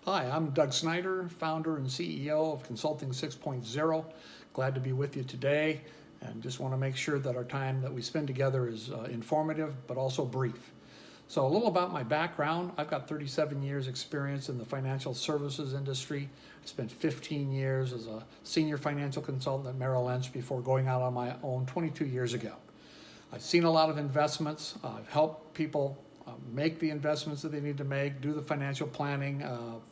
Hi, I'm Doug Snyder, founder and CEO of Consulting 6.0. Glad to be with you today and just want to make sure that our time that we spend together is informative but also brief. So a little about my background. I've got 37 years experience in the financial services industry. I spent 15 years as a senior financial consultant at Merrill Lynch before going out on my own 22 years ago. I've seen a lot of investments. I've helped people make the investments that they need to make, do the financial planning,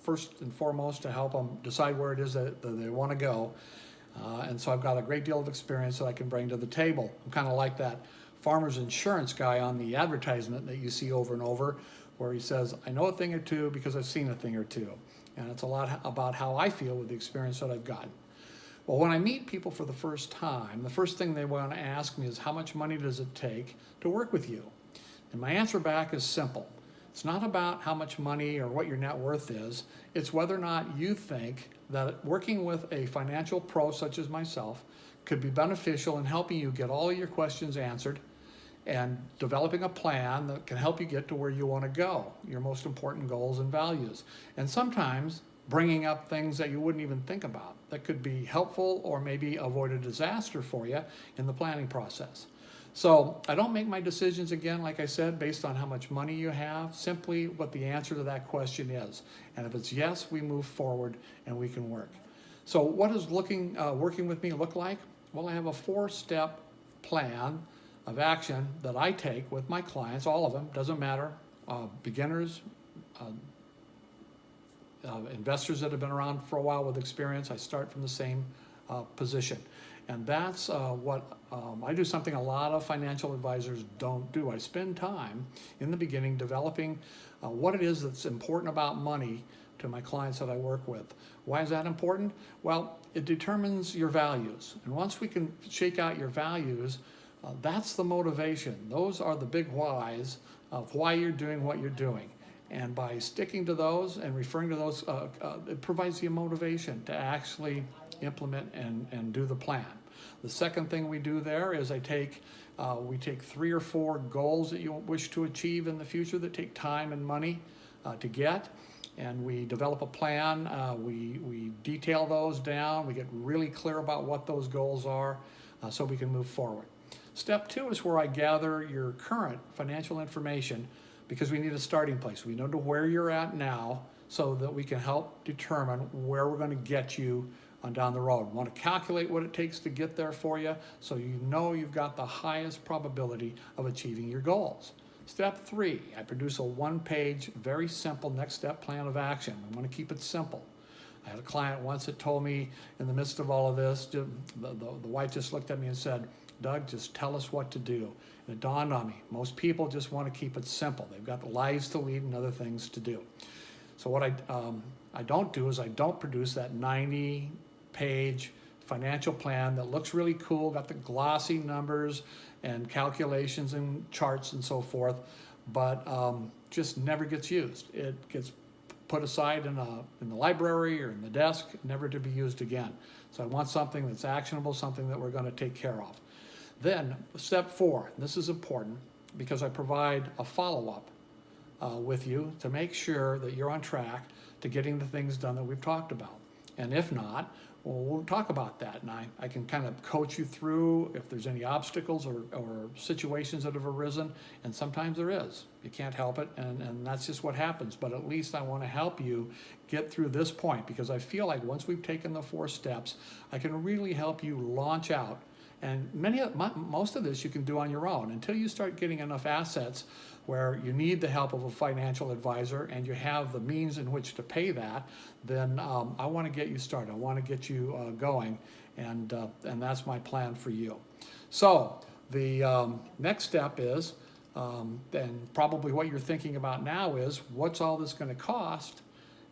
first and foremost to help them decide where it is that they want to go. And so I've got a great deal of experience that I can bring to the table. I'm kind of like that farmer's insurance guy on the advertisement that you see over and over, where he says, I know a thing or two because I've seen a thing or two. And it's a lot about how I feel with the experience that I've gotten. Well, when I meet people for the first time, the first thing they want to ask me is, how much money does it take to work with you? And my answer back is simple. It's not about how much money or what your net worth is. It's whether or not you think that working with a financial pro such as myself could be beneficial in helping you get all your questions answered and developing a plan that can help you get to where you want to go, your most important goals and values. And sometimes bringing up things that you wouldn't even think about that could be helpful or maybe avoid a disaster for you in the planning process. So I don't make my decisions, again, like I said, based on how much money you have, simply what the answer to that question is. And if it's yes, we move forward and we can work. So what does working with me look like? Well, I have a 4-step plan of action that I take with my clients, all of them, doesn't matter, beginners, investors that have been around for a while with experience. I start from the same position. And that's what I do, something a lot of financial advisors don't do. I spend time in the beginning developing what it is that's important about money to my clients that I work with. Why is that important? Well, it determines your values. And once we can shake out your values, that's the motivation. Those are the big whys of why you're doing what you're doing. And by sticking to those and referring to those, it provides you motivation to actually implement and do the plan. The second thing we do there is we take 3 or 4 goals that you wish to achieve in the future that take time and money to get, and we develop a plan. We detail those down. We get really clear about what those goals are so we can move forward. Step 2 is where I gather your current financial information, because we need a starting place. We know to where you're at now so that we can help determine where we're going to get you on down the road. We want to calculate what it takes to get there for you so you know you've got the highest probability of achieving your goals. Step 3, I produce a 1-page, very simple next step plan of action. We want to keep it simple. I had a client once that told me in the midst of all of this, the wife just looked at me and said, Doug, just tell us what to do. And it dawned on me, most people just want to keep it simple. They've got lives to lead and other things to do. So what I don't do is I don't produce that 90-page financial plan that looks really cool, got the glossy numbers and calculations and charts and so forth, but just never gets used. It gets put aside in the library or in the desk, never to be used again. So I want something that's actionable, something that we're going to take care of. Then step 4, this is important because I provide a follow-up with you to make sure that you're on track to getting the things done that we've talked about. And if not, well, we'll talk about that, and I can kind of coach you through if there's any obstacles or situations that have arisen, and sometimes there is. You can't help it, and that's just what happens. But at least I want to help you get through this point, because I feel like once we've taken the 4 steps, I can really help you launch out. And most of this you can do on your own until you start getting enough assets where you need the help of a financial advisor and you have the means in which to pay that. Then I want to get you started. I want to get you going, and that's my plan for you. So the next step is, and probably what you're thinking about now is, what's all this going to cost?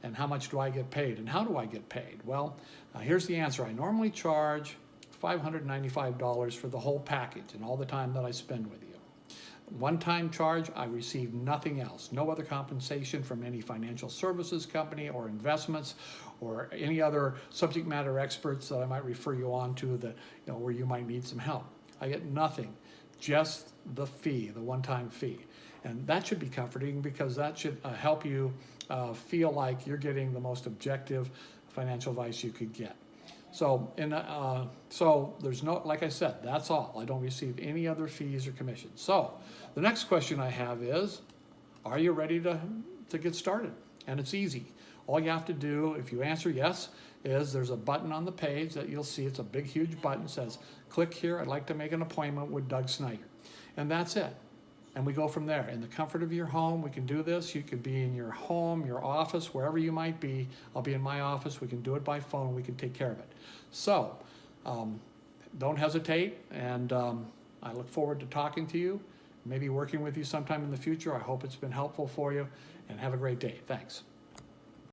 And how much do I get paid? And how do I get paid? Well, here's the answer. I normally charge $595 for the whole package and all the time that I spend with you. One-time charge, I receive nothing else. No other compensation from any financial services company or investments or any other subject matter experts that I might refer you on to that, where you might need some help. I get nothing, just the fee, the one-time fee. And that should be comforting, because that should help you feel like you're getting the most objective financial advice you could get. So, so there's no, like I said, that's all. I don't receive any other fees or commissions. So the next question I have is, are you ready to get started? And it's easy. All you have to do, if you answer yes, is there's a button on the page that you'll see. It's a big, huge button. It says, click here. I'd like to make an appointment with Doug Snyder. And that's it. And we go from there. In the comfort of your home, we can do this. You could be in your home, your office, wherever you might be. I'll be in my office. We can do it by phone. We can take care of it. So don't hesitate. And I look forward to talking to you, maybe working with you sometime in the future. I hope it's been helpful for you. And have a great day. Thanks.